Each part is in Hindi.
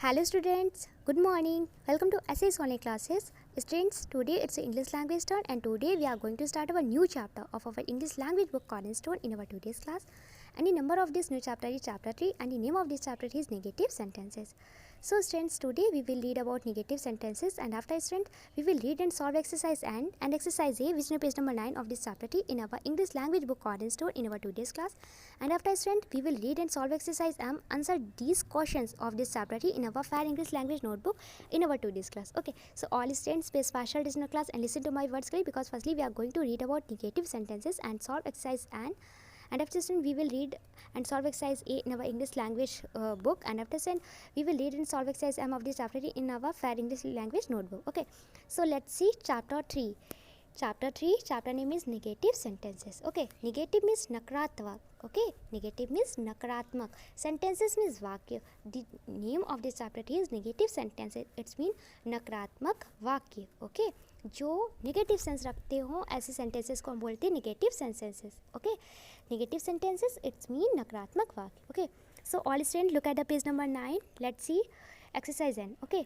Hello students, good morning. Welcome to SA's online classes. Students, today it's English language turn and today we are going to start our new chapter of our English language book Cornerstone in our today's class. And the number of this new chapter is chapter 3 and the name of this chapter is negative sentences. So students, today we will read about negative sentences and after student we will read and solve exercise and exercise A which is page number 9 of this chapter 3 in our English language book Cornerstone in our today's class. And after student we will read and solve exercise M, answer these questions of this chapter 3 in our Fair English language notebook in our today's class. Okay, so all students pay partial attention class and listen to my words clearly because firstly we are going to read about negative sentences and solve exercise and after student we will read and solve exercise A in our English language book and after student we will read and solve exercise M of this chapter 3 in our Fair English language notebook. Okay, so let's see chapter 3. Chapter name is negative sentences. Okay, negative means nakaratmak. Okay, negative means nakaratmak. Sentences means vakya. The name of this chapter is negative sentences. It's mean nakaratmak vakya. Okay, जो नेगेटिव सेंस रखते हो ऐसे सेंटेंसेस को हम बोलते हैं negative sentences. Okay, negative sentences it's mean नकारात्मक वाक्य. Okay, so all student look at the page number 9. Let's see exercise N. Okay,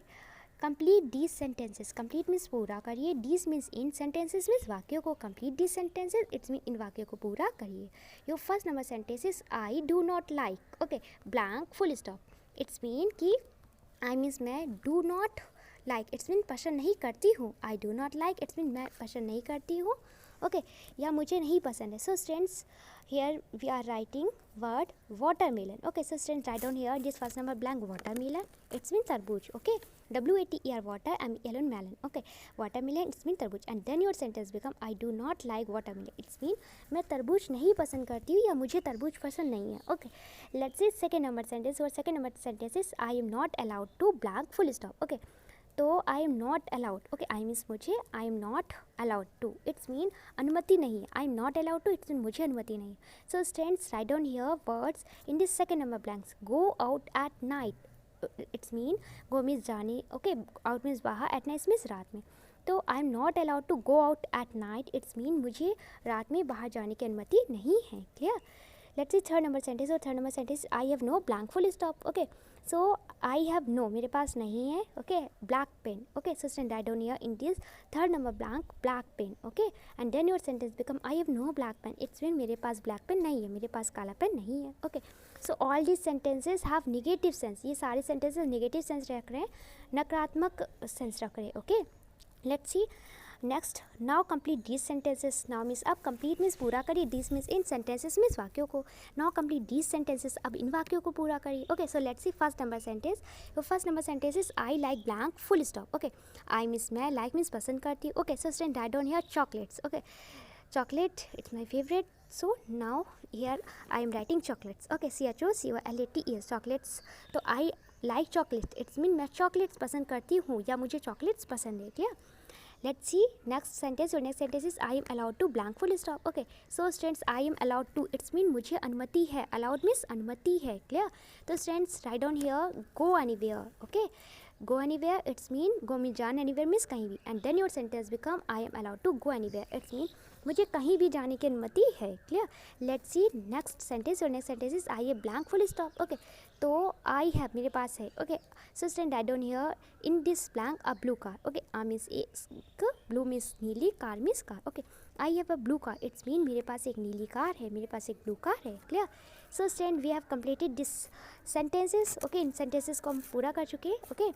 complete these sentences. Complete means पूरा करिए. डीज मीन्स इन. सेंटेंसेस मीन्स वाक्यों को. Complete these sentences it's mean इन वाक्यों को पूरा करिए. Your first number sentence is I do not like. Okay, blank full stop. It's mean कि आई मीन्स मैं, do not like it's mean पसंद नहीं करती हूँ. आई do not like it's mean मैं पसंद नहीं करती हूँ. ओके, या मुझे नहीं पसंद है. So students here we are writing word watermelon. Okay, so students write down here this first number blank watermelon. It's mean tarbooj. Okay, water water melon melon. Okay, watermelon it's mean tarbooj and then your sentence become I do not like watermelon. It's mean मैं तरबूज नहीं पसंद करती हूँ या मुझे तरबूज पसंद नहीं है. Okay, let's see second number sentence. और second number sentence is I am not allowed to blank full stop. Okay, तो I am not allowed. Okay, I means मुझे, I am not allowed to it's mean अनुमति नहीं है. I am not allowed to it's mean मुझे अनुमति नहीं. So students write down here words in this second number blanks. Go out at night it's mean go means जाने. ओके, आउट मीन्स बाहर, एट नाइट मीन्स रात में. तो I am not allowed to go out at night it's mean मुझे रात में बाहर जाने की अनुमति नहीं है. Clear? Let's see third number sentence. और third number sentence I have no blank full stop. Okay, so I have no मेरे पास नहीं है. Okay, black pen. Okay, so student write down here in this third number blank black pen. Okay, and then your sentence become I have no black pen. It's mean मेरे पास ब्लैक पेन नहीं है, मेरे पास काला पेन नहीं है. Okay, so all these sentences have negative sense. ये सारे सेंटेंसेज निगेटिव सेंस रख रहे हैं, नकारात्मक सेंस रख रहे हैं. Okay, let's see next. Now complete these sentences. Now means अब कंप्लीट मीन्स पूरा करिए. दिस मीन्स इन. सेंटेंसेस मीन्स वाक्यों को. Now complete these sentences. अब इन वाक्यों को पूरा करिए. Okay, so let's see first number sentence. तो first number sentence is I like blank full stop. Okay, I means मैं, लाइक मीन्स पसंद करती हूँ. Okay, so student write down here chocolates. Okay, chocolate it's my favorite. So now here I am writing chocolates. Okay, CHOCOLATES chocolates. तो I like chocolate it's mean मैं chocolates पसंद करती हूँ या मुझे chocolates पसंद है. Clear? Let's see next sentence. Your next sentence is I am allowed to blank full stop. Okay, so students I am allowed to it's mean मुझे अनुमति है. Allowed means अनुमति है. Clear? तो students write down here go anywhere. Okay, go anywhere it's mean go means जान, anywhere means कहीं भी, and then your sentence become I am allowed to go anywhere it's mean मुझे कहीं भी जाने की अनुमति है. Clear? Let's see next sentence. और next sentence is I a blank full stop. Okay, तो आई हैव मेरे पास है. Okay, so student write down here in this blank a blue car. Okay, a means blue means नीली, car means car. Okay, I have a blue car it's mean मेरे पास एक नीली कार है, मेरे पास एक ब्लू कार है. Clear? So student we have completed this sentences. Okay, इन सेंटेंसेस को हम पूरा कर चुके हैं. Okay,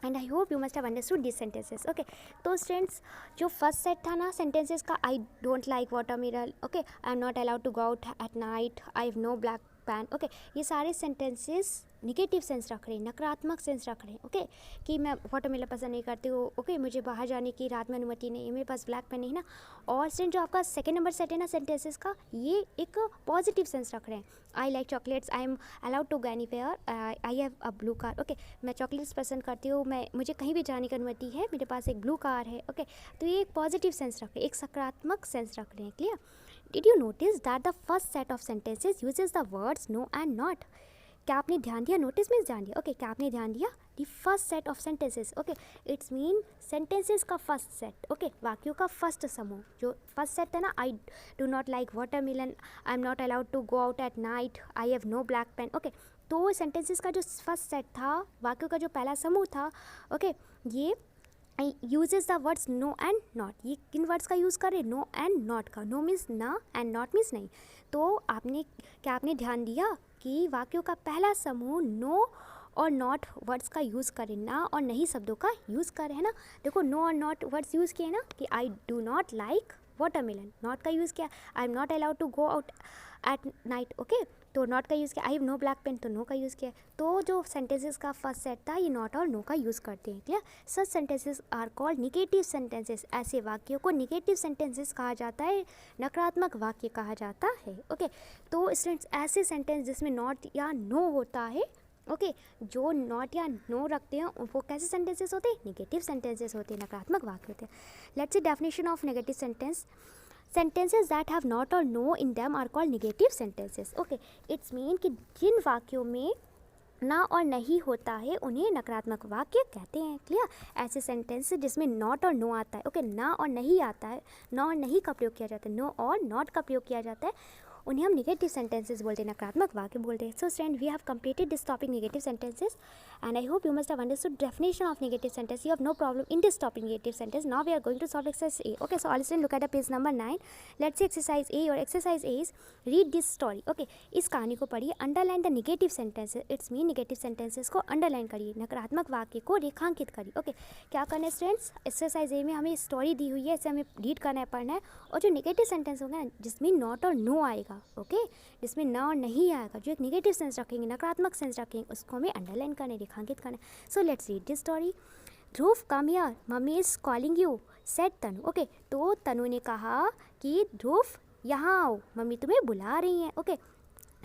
and I hope you must have understood this sentences. Okay, तो स्टूडेंट्स जो फर्स्ट सेट था ना सेंटेंसेस का, I don't like watermelon. Okay, I am not allowed to go out at night. I have no black pen. Okay, ये सारे सेंटेंसेस निगेटिव सेंस रख रहे हैं, नकारात्मक सेंस रख रहे हैं. ओके, कि मैं वाटरमेलन पसंद नहीं करती हूँ. ओके, मुझे बाहर जाने की रात में अनुमति नहीं है, मेरे पास ब्लैक पेन नहीं ना. और स्टूडेंट जो आपका सेकंड नंबर सेट है ना सेंटेंसेस का, ये एक पॉजिटिव सेंस रख रहे हैं. I like chocolates. I am allowed to go anywhere. I have a blue car. Okay, मैं चॉकलेट्स पसंद करती हूँ, मैं मुझे कहीं भी जाने की अनुमति है, मेरे पास एक ब्लू कार है. ओके, तो ये एक पॉजिटिव सेंस रख रहे हैं, एक सकारात्मक सेंस रख रहे हैं. Clear? Did you notice that the first set of sentences uses the words no and not. क्या आपने ध्यान दिया? नोटिस मीन्स ध्यान दिया. ओके, क्या आपने ध्यान दिया? The first set of sentences. Okay, it's mean sentences का फर्स्ट सेट. ओके, वाक्यों का फर्स्ट समूह. जो फर्स्ट सेट है ना, I do not like watermelon, I am not allowed to go out at night, I have no black pen. Okay, तो सेंटेंसेस का जो फर्स्ट सेट था, वाक्यों का जो पहला समूह था, ओके, ये uses the words no and not. ये किन वर्ड्स का यूज़ करे? नो एंड नॉट का। नो मीन्स ना एंड नॉट मीन्स नहीं। तो आपने ध्यान दिया कि वाक्यों का पहला समूह नो और नॉट वर्ड्स का यूज़ करें, ना और नहीं शब्दों का यूज़ करें, है ना। देखो नो और नॉट वर्ड्स यूज़ किए ना, कि I do not like watermelon. Not का यूज़ किया, I am not allowed to go out at night, okay, तो नॉट का यूज़ किया। I have no black pen, तो नो का यूज़ किया। तो जो सेंटेंसेस का फर्स्ट सेट था, ये नॉट और नो का यूज़ करते हैं, clear. Such sentences are called negative sentences. ऐसे वाक्यों को निगेटिव सेंटेंसेस कहा जाता है, नकारात्मक वाक्य कहा जाता है, ओके। तो स्टूडेंट्स, ऐसे सेंटेंस जिसमें नॉट या नो होता है, ओके, जो नॉट या नो रखते हैं वो कैसे सेंटेंसेस होते हैं? निगेटिव सेंटेंसेस होते हैं, नकारात्मक वाक्य होते हैं। Let's see definition of negative sentence. Sentences that have not or no in them are called negative sentences. Okay, it's mean कि जिन वाक्यों में ना और नहीं होता है उन्हें नकारात्मक वाक्य कहते हैं, क्लियर। ऐसे सेंटेंस जिसमें नॉट और नो आता है, ओके, ना और नहीं आता है, ना और नहीं का प्रयोग किया जाता है, नो और नॉट का प्रयोग किया जाता है, उन्हें हम निगेटिव सेंटेंसेस बोलते हैं, नकारात्मक वाक्य बोलते हैं। So student, we have completed this topic negative sentences and I hope you must have understood definition of negative sentence. You have no problem in this topic negative sentence. Now we are going to solve exercise A. Okay, so all students look at the page number 9. Let's see exercise A. Your exercise A is read this story. Okay, इस कहानी को पढ़िए, underline the negative sentences. It's mean negative sentences को underline करिए, नकारात्मक वाक्य को रेखांकित करिए। ओके, क्या करना है स्टूडेंट्स? एक्सरसाइज ए में हमें स्टोरी दी हुई है, इसे हमें रीड करना है, पढ़ना है, और जो नेगेटिव सेंटेंस होगा जिसमें नॉट और नो आएगा, ओके, जिसमें ना और नहीं आएगा, जो एक नेगेटिव सेंस रखेंगे, नकारात्मक सेंस रखेंगे, उसको हमें अंडरलाइन करना है, रेखांकित करना है। So let's read this story. Dhruv come here, mummy is calling you, said Tanu. Okay, तो तनु ने कहा कि ध्रुव यहाँ आओ, मम्मी तुम्हें बुला रही हैं। Okay,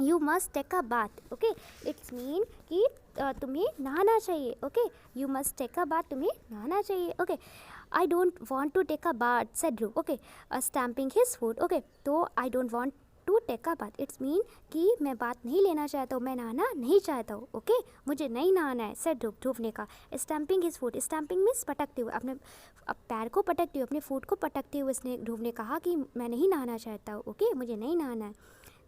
you must take a bath. Okay, it's mean कि तुम्हें नहाना चाहिए। Okay, you must take a bath, तुम्हें नहाना चाहिए। Okay, I don't want to take a bath, said Dhruv. Okay, stamping his food. Okay, तो I don't want to take a bath, it's mean कि मैं बात नहीं लेना चाहता हूँ, मैं नहाना नहीं चाहता हूँ। ओके, मुझे नहीं नहाना है, सेड ध्रुव। ध्रुव ने कहा। Stamping his food, stamping means पटकते हुए, अपने पैर को पटकते हुए, अपने फूड को पटकते हुए इसने ध्रुव ने कहा कि मैं नहीं नहाना चाहता हूँ। ओके, मुझे नहीं नहाना है।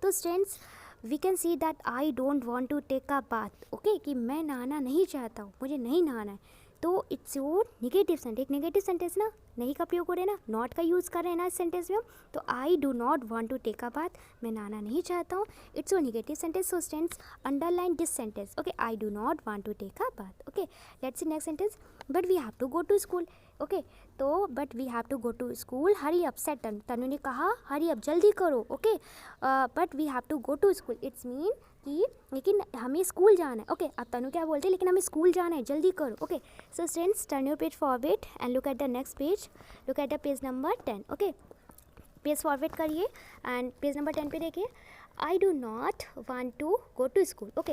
तो students, we can see that I don't want to take a bath, okay, कि मैं नहाना नहीं चाहता हूँ, मुझे नहीं नहाना है। तो इट्स योर निगेटिव सेंटेंस। एक नेगेटिव सेंटेंस ना, नहीं का प्रयोग हो रहे ना, नॉट का यूज़ कर रहे हैं ना इस सेंटेंस में हम। तो I do not want to take a bath, मैं नहाना नहीं चाहता हूँ, it's your negative sentence. So students, underline this sentence. Okay, I do not want to take a bath. Okay, let's see next sentence. But we have to go to school. Okay, तो but we have to go to school, hurry up, said Tanu. Tanu ने कहा हरी अप, जल्दी करो। Okay, but we have to go to school, it's mean कि लेकिन हमें स्कूल जाना है। ओके, अब तनु क्या बोलते हैं, लेकिन हमें स्कूल जाना है, जल्दी करो। Okay, so students, turn your page forward and look at the next page, look at the page number 10। Okay, page forward करिए एंड पेज नंबर 10 पे देखिए। I do not want to go to school. Okay,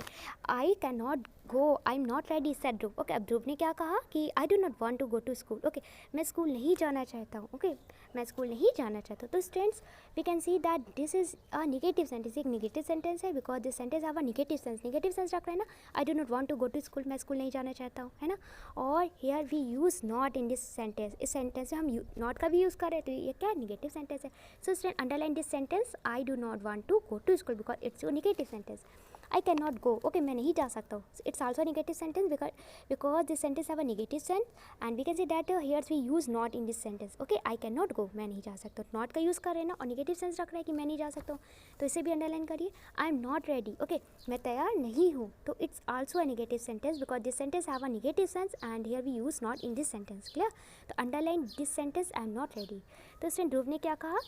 I can not go, I am not ready, said Dhruv. Okay, अब ध्रुव ने क्या कहा कि I do not want to go to school. Okay, मैं स्कूल नहीं जाना चाहता हूँ। ओके, मैं स्कूल नहीं जाना चाहता हूँ। तो students, we can see that this is a negative sentence. एक निगेटिव सेंटेंस है because this sentence have a negative sense. Negative sense रख रहे हैं ना, I do not want to go to school, मैं स्कूल नहीं जाना चाहता हूँ, है ना। और here we use not in this sentence. इस सेंटेंस में हम नॉट का भी यूज़ कर रहे हैं, तो ये क्या निगेटिव सेंटेंस है। So student, underline this sentence, I do not want to go to school because it's your negative sentence. I can not go, okay, मैं नहीं जा सकता हूँ, it's also negative sentence because this sentence have a negative sense and we can see that here's we use not in this sentence. Okay, I can not go, मैं नहीं जा सकता, नॉट का यूज़ कर रहे हैं ना, और निगेटिव सेंस रख रहे हैं कि मैं नहीं जा सकता हूँ, तो इसे भी अंडरलाइन करिए। I am not ready, okay, मैं तैयार नहीं हूँ, तो it's also a negative sentence because this sentence have a negative sense and here we use not in this sentence, clear. तो underline this sentence, I am not ready. तो स्टूडेंट, ध्रुव ने क्या कहा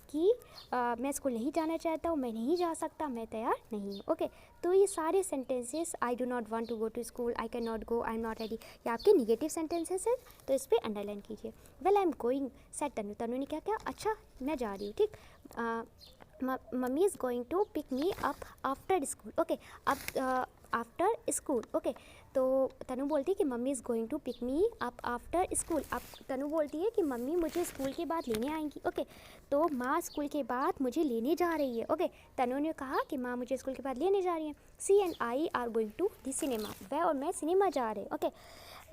कि मैं स्कूल नहीं जाना चाहता हूँ, मैं नहीं जा सकता, मैं तैयार नहीं हूँ। ओके, तो ये सारे sentences, I do not want to go to school, I can not go, I am not ready, ये आपके निगेटिव सेंटेंसेस हैं, तो इस पर अंडरलाइन कीजिए। Well, I am going, said Tanu. Tanu ने क्या किया, अच्छा मैं जा रही हूँ, ठीक। Mummy is going to pick me up after school. Okay, अब आफ्टर स्कूल। ओके, तो तनु बोलती है कि mummy is going to pick me up after school. अब तनु बोलती है कि मम्मी मुझे स्कूल के बाद लेने आएंगी। ओके, तो माँ स्कूल के बाद मुझे लेने जा रही है। ओके, तनु ने कहा कि माँ मुझे स्कूल के बाद लेने जा रही है। She and I are going to the cinema, वह और मैं सिनेमा जा रहे हैं। Okay,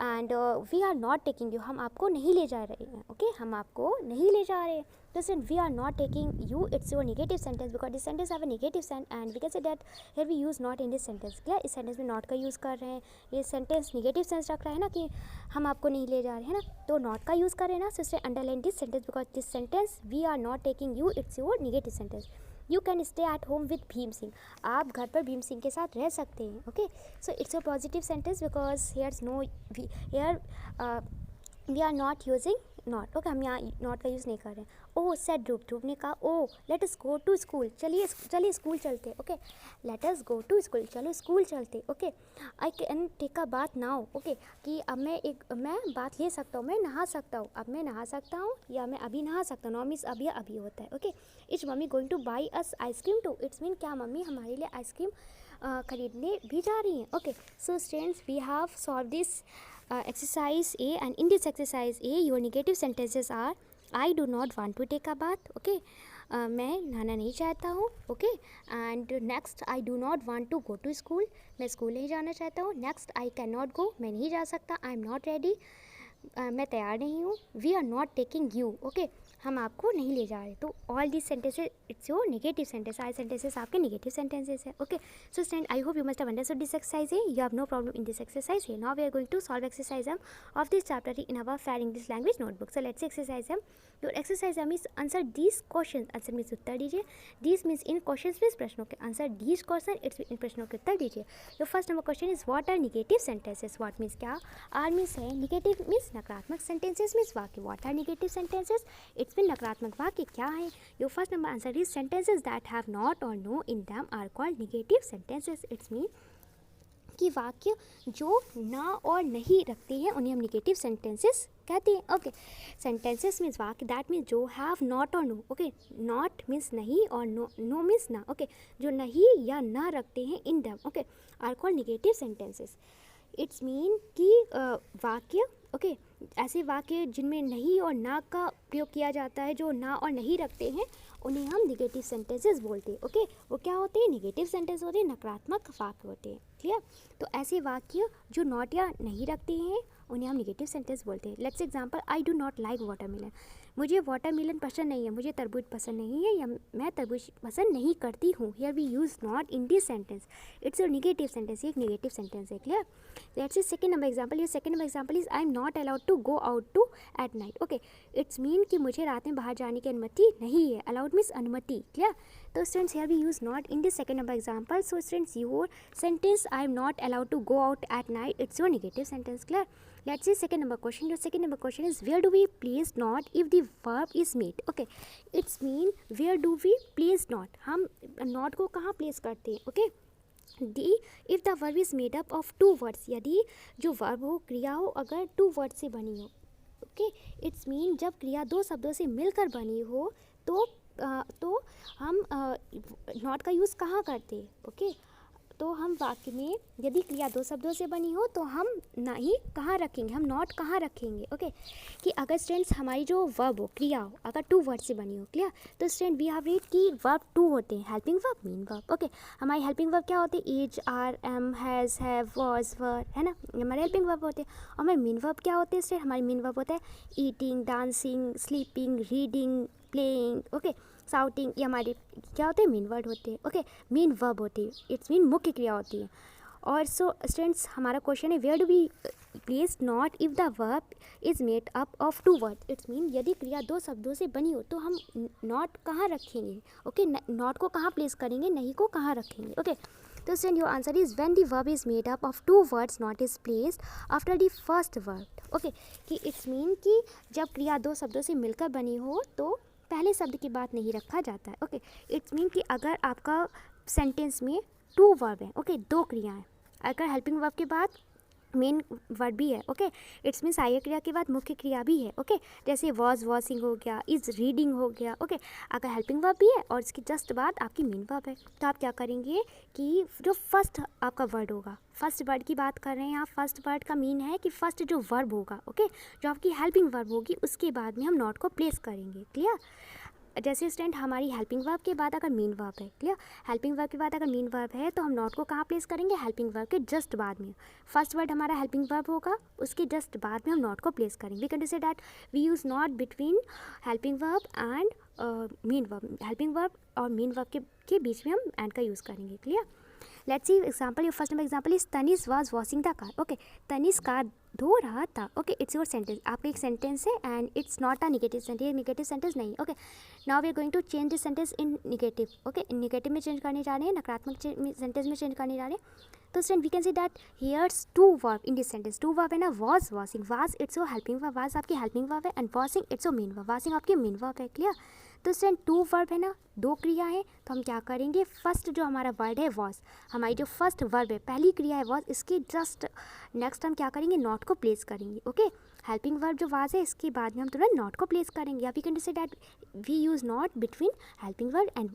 and we are not taking you, हम आपको नहीं ले जा रहे हैं। ओके, हम आपको नहीं ले जा रहे हैं। Listen, we are not taking you, it's your negative sentence because this sentence have a negative sense and we can say that here we use not in this sentence। क्या इस सेंटेंस में नॉट का यूज़ कर रहे हैं, ये सेंटेंस नेगेटिव सेंस रख रहा है ना कि हम आपको नहीं ले जा रहे हैं ना, तो नॉट का यूज़ कर रहे हैं ना। सो इसलिए underline this sentence because this sentence we are not taking you, it's your negative sentence. You can stay at home with Bhim Singh, आप घर पर भीम सिंह के साथ रह सकते हैं। Okay, so it's your positive sentence because here's no here we are not using not. Okay, हम यहाँ नॉट का यूज़ नहीं कर रहे हैं। ओह सेड ध्रुव, ध्रुव ने कहा oh let us go to school, चलिए स्कूल चलते। Okay, let us go to school, चलो स्कूल चलते। Okay, I can take a bath now. Okay, कि अब मैं बात ले सकता हूँ, मैं नहा सकता हूँ, अब मैं नहा सकता हूँ या मैं अभी नहा सकता हूँ। नाउ मीन्स अभी होता है। Okay, is mummy going to buy us ice cream too, it's mean क्या मम्मी हमारे लिए आइसक्रीम खरीदने भी जा रही हैं। Okay, so students we have solve this exercise A, and in this exercise A your negative sentences are I do not want to take a bath। okay, मैं नहाना नहीं चाहता हूँ। Okay, and next I do not want to go to school, मैं स्कूल नहीं जाना चाहता हूँ। Next I can not go, मैं नहीं जा सकता। आई एम नॉट रेडी, मैं तैयार नहीं हूँ। We are not taking you, okay, हम आपको नहीं ले जा रहे। तो all this sentences it's your negative sentence, सारे सेंटेंसेस आपके नेगेटिव सेंटेंसेस है। Okay, so student I hope you must have understood this exercise है, you have no problem in this exercise है। Now we are going to solve exercise of this chapter in our fair English language notebook. So let's exercise your exercise means answer these question, answer means उत्तर दीजिए। दीज मीन्स इन क्वेश्चन मीन्स प्रश्नों के आंसर, दीज क्वेश्चन इट्स इन प्रश्नों के उत्तर दीजिए। Your first number question is what are negative sentences. What means क्या, आर मीन्स है, नेगेटिव मीन्स नकारात्मक, सेंटेंसेस मीन्स वाक्य। What are negative sentences, it's mean नकारात्मक वाक्य क्या है। Your first number answer is sentences that have not or no in them are called negative sentences. It's mean कि वाक्य जो ना और नहीं रखते हैं उन्हें हम नेगेटिव सेंटेंसेस कहते हैं। ओके, सेंटेंसेस मीन्स वाक्य दैट मीन्स जो have not or no. Okay, not means नहीं और नो मीन्स ना। ओके, जो नहीं या ना रखते हैं in them, okay, are called negative sentences. It's mean कि वाक्य, ओके, ऐसे वाक्य जिनमें नहीं और ना का प्रयोग किया जाता है, जो ना और नहीं रखते हैं उन्हें हम नेगेटिव सेंटेंसेस बोलते हैं। ओके, वो क्या होते हैं, नेगेटिव सेंटेंस होते हैं, नकारात्मक वाक्य होते हैं। क्लियर, तो ऐसे वाक्य जो नॉट या नहीं रखते हैं उन्हें हम नेगेटिव सेंटेंस बोलते हैं। Let's example, I do not like watermelon, मुझे वाटरमेलन पसंद नहीं है, मुझे तरबूज पसंद नहीं है या मैं तरबूज पसंद नहीं करती हूँ। Here we use not in this sentence, it's a negative sentence, एक नेगेटिव सेंटेंस है। Clear, let's say second number example, ये second number example is I am not allowed to go out to at night. Okay, it's mean कि मुझे रात में बाहर जाने की अनुमति नहीं है। अलाउड मीन्स अनुमति। क्लियर, तो students here we use not in this second number example. So students your sentence I am not allowed to go out at night, it's your negative sentence. Clear, let's see second number question. Your second number question is where do we place not if the verb is made। okay, it's mean where do we place not, हम not को कहाँ place करते हैं। okay, the if the verb is made up of two words, यदि जो verb हो, क्रिया हो, अगर two words से बनी हो। okay, it's mean जब क्रिया दो शब्दों से मिलकर बनी हो तो हम not का यूज़ कहाँ करते हैं। okay, तो हम वाक्य में यदि क्रिया दो शब्दों से बनी हो तो हम ना ही कहाँ रखेंगे, हम नॉट कहाँ रखेंगे। ओके, कि अगर स्टूडेंट्स हमारी जो वर्ब हो, क्रिया हो, अगर टू वर्ड से बनी हो। क्लियर, तो स्टूडेंट वी हैव रीड कि वर्ब टू होते हैं, helping verb, main verb. Okay, हमारी हेल्पिंग वर्ब क्या होते हैं, is, are, am, has, have, was, were, है ना, हमारे हेल्पिंग वर्ब होते हैं। और हमारे मीन वर्ब क्या होते हैं स्टूडेंट, हमारे मीन वर्ब होता है eating, dancing, sleeping, reading, playing, okay, shouting, ये हमारे क्या होते हैं, मीन वर्ड होते हैं। ओके, मीन वर्ब होती है, इट्स मीन मुख्य क्रिया होती है। और सो स्टूडेंट्स हमारा क्वेश्चन है where do we place not if the verb is made up of two word. It's mean यदि क्रिया दो शब्दों से बनी हो तो हम नॉट कहाँ रखेंगे। ओके, नॉट को कहाँ प्लेस करेंगे, नहीं को कहाँ रखेंगे। ओके, तो student your answer is when the verb is made up of two words not is placed after the first word. Okay, कि इट्स मीन कि जब क्रिया दो शब्दों से मिलकर बनी हो तो पहले शब्द की बात नहीं रखा जाता है। ओके, इट्स मीन कि अगर आपका सेंटेंस में टू वर्ब है, ओके, दो क्रिया है, अगर हेल्पिंग वर्ब के बाद मेन वर्ड भी है, ओके। इट्स मीन सहायक क्रिया के बाद मुख्य क्रिया भी है, ओके। जैसे वॉज वॉशिंग हो गया, इज रीडिंग हो गया, ओके। अगर हेल्पिंग वर्ब भी है और इसकी जस्ट बाद आपकी मेन वर्ब है, तो आप क्या करेंगे कि जो फर्स्ट आपका वर्ड होगा, फर्स्ट वर्ड की बात कर रहे हैं यहाँ, फर्स्ट वर्ड का मीन है कि फर्स्ट जो वर्ब होगा, ओके, जो आपकी हेल्पिंग वर्ब होगी उसके बाद में हम नॉट को प्लेस करेंगे, क्लियर। जैसे स्टूडेंट हमारी हेल्पिंग वर्ब के बाद अगर मेन वर्ब है, क्लियर, हेल्पिंग वर्ब के बाद अगर मेन वर्ब है तो हम नॉट को कहाँ प्लेस करेंगे, हेल्पिंग वर्ब के जस्ट बाद में। फर्स्ट वर्ड हमारा हेल्पिंग वर्ब होगा, उसके जस्ट बाद में हम नॉट को प्लेस करेंगे। We can say that we use not between helping verb and main verb, helping verb और मेन वर्ब के बीच में हम एंड का यूज़ करेंगे, clear. Let's see example, your first number example is Tanish was washing the car, okay. Tanish car धो रहा था, ओके। इट्स योर सेंटेंस, आपका एक सेंटेंस है and it's not a negative sentence, negative sentence नहीं, okay. Now we are going to change this sentence in negative, okay. Negative में चेंज करने जा रहे हैं, नकारात्मक सेंटेंस में चेंज करने जा रहे हैं। तो student we can see that here's two verb in this sentence, two verb है ना, was washing, was it's your helping verb, was आपकी हेल्पिंग वर्ब है and washing it's your main verb, washing आपकी मेन वर्ब है, क्लियर। तो स्टूडेंट टू वर्ब है ना, दो क्रिया है, तो हम क्या करेंगे, फर्स्ट जो हमारा वर्ड है वॉज, हमारी जो फर्स्ट वर्ब है, पहली क्रिया है वॉज, इसकी जस्ट नेक्स्ट हम क्या करेंगे, नॉट को प्लेस करेंगे, ओके। हेल्पिंग वर्ब जो वाज है इसके बाद में हम तुरंत नॉट को प्लेस करेंगे। आप you can say that we use not between helping verb and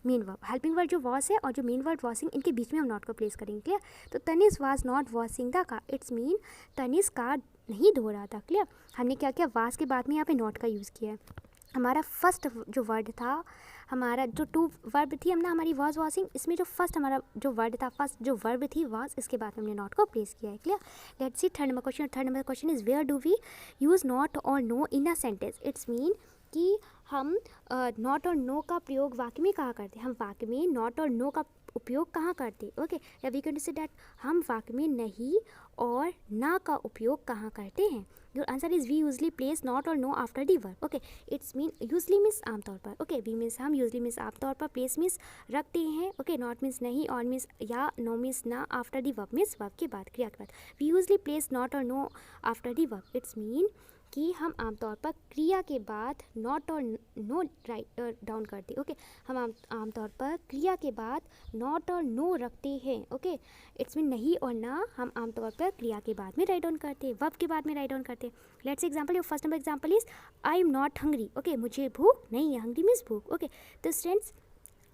main verb, helping word जो वॉश है और जो मेन वर्ड वॉशिंग, इनके बीच में हम नॉट को प्लेस करेंगे, क्लियर। तो Tanish was not washing the car, it's mean Tanish car नहीं धो रहा था, क्लियर। हमने क्या किया, वाज के बाद में यहाँ पे नॉट का यूज़ किया है। हमारा फर्स्ट जो वर्ड था, हमारा जो टू वर्ब थी हमने हमारी वॉज वॉशिंग, इसमें जो फर्स्ट हमारा जो वर्ड था, फर्स्ट जो वर्ब थी वॉज, इसके बाद हमने नॉट को प्लेस किया है, clear. Let's see third number question. Third number question is where do we use not or no in a sentence, it's mean कि हम नॉट और नो का प्रयोग वाक्य में कहाँ करते हैं, हम वाक्य में नॉट और नो का उपयोग कहाँ करते हैं, ओके। या वी कैन से दैट हम वाक्य में नहीं और ना का उपयोग कहाँ करते हैं। Your answer is we usually place not or no after the verb, okay. It's mean usually means आमतौर पर, ओके। वी मीन्स हम, यूजली मीन्स आमतौर पर, प्लेस मीन्स रखते हैं, ओके। नॉट मीन्स नहीं, और मीन्स या, नो मीन्स ना, after the verb means verb के बाद, क्रिया के बाद। We usually place not or no after the verb, it's mean कि हम आमतौर पर क्रिया के बाद not or no write down करते हैं, ओके। हम आमतौर पर क्रिया के बाद नॉट और नो रखते हैं, ओके। इट्स मीन नहीं और ना हम आमतौर पर क्रिया के बाद में राइट डाउन करते हैं, वर्ब के बाद में राइट डाउन करते हैं। Let's example, your first number example is I am not hungry, okay. मुझे भूख नहीं है, हंग्री मीन्स भूख, ओके। तो स्टूडेंट्स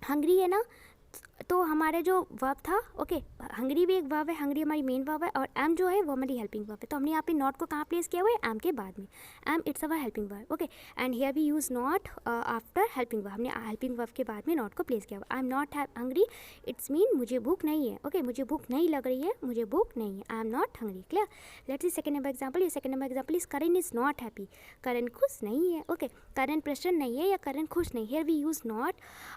हंग्री है ना, तो हमारे जो वर्ब था, ओके, हंग्री भी एक वर्ब है, हंग्री हमारी मेन वर्ब है और एम जो है वो हमारी हेल्पिंग वर्ब है। तो हमने यहाँ पे नॉट को कहाँ प्लेस किया हुआ है, एम के बाद में, am it's our helping verb, okay. And here we use not after helping verb, हमने हेल्पिंग वर्ब के बाद में नॉट को प्लेस किया हुआ। I am not hungry, it's mean मुझे भूख नहीं है, ओके। मुझे भूख नहीं लग रही है, मुझे भूख नहीं है, I am not hungry, clear. Let's see second number example. ये second number example is Karan is not happy, Karan खुश नहीं है, ओके। करण प्रसन्न नहीं है या करण खुश नहीं, here we use not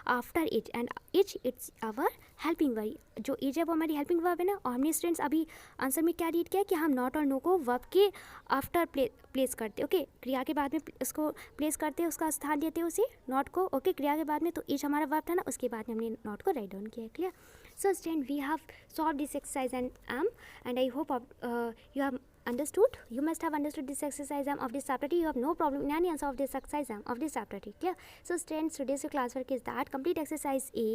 after it and it it's our helping verb, जो इज है वो हमारी हेल्पिंग वर्ब है ना। और हमने स्टूडेंट्स अभी आंसर में क्या रीड किया कि हम नॉट और नो को वर्ब के आफ्टर प्लेस करते, ओके। क्रिया के बाद में उसको प्लेस करते हैं, उसका स्थान देते हैं उसे नॉट को, ओके, क्रिया के बाद में। तो इज हमारा वर्ब था ना, उसके बाद में हमने नॉट को राइट डाउन किया, clear. So student we have solve this exercise and I hope you have understood, you must have understood this exercise of this chapter. You have no problem in any answer of this exercise of this chapter, clear. So students, today's class work is that complete exercise A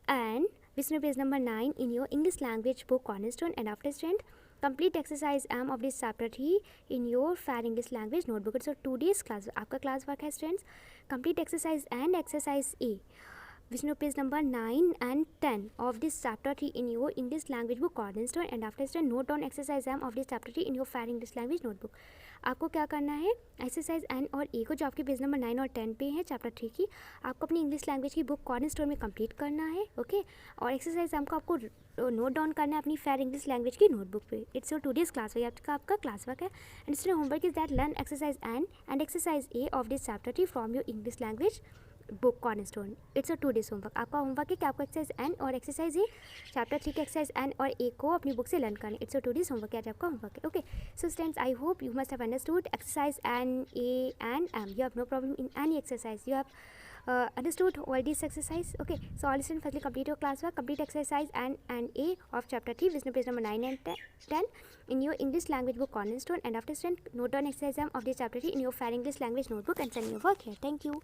and Vishnu page number 9 in your English language book Cornerstone, and after student complete exercise M of this chapter 3 in your Fair English language notebook. So 2 days class आपका class work है students, complete exercise and exercise A Vishnu page number 9 and 10 of this chapter 3 in your English language book Cornerstone, and after student note down exercise M of this chapter 3 in your Fair English language notebook. आपको क्या करना है, एक्सरसाइज एन और ए को जो आपके पेज नंबर 9 और 10 पे है चैप्टर 3 की, आपको अपनी इंग्लिश लैंग्वेज की बुक कॉर्नरस्टोन में कंप्लीट करना है, ओके। और एक्सरसाइज एम को आपको नोट डाउन करना है अपनी फेयर इंग्लिश लैंग्वेज की नोटबुक पे। It's your today's class work, आपका क्लास वर्क है। And student homework is that learn exercise N and exercise A of this chapter 3 from your English language book cornerstone. It's a 2 days homework. आपका होमवर्क है कि आपको एक्सरसाइज एन और एक्सरसाइज ए चैप्टर 3 के एक्सरसाइज एन और ए को अपनी बुक से लर्न करना। इट्स अ 2 days होमवर्क है, आपका होमवर्क है, okay. So students I hope you must have understood exercise N A and M. You have no problem in any exercise, you have understood all this exercise, okay. So all students firstly complete your classwork, complete exercise and A of chapter 3 Vishnu page number 9 and 10 in your English language book Cornerstone, and after student note down exercise of this chapter 3 in your Fair English language notebook and send your work here. Thank you.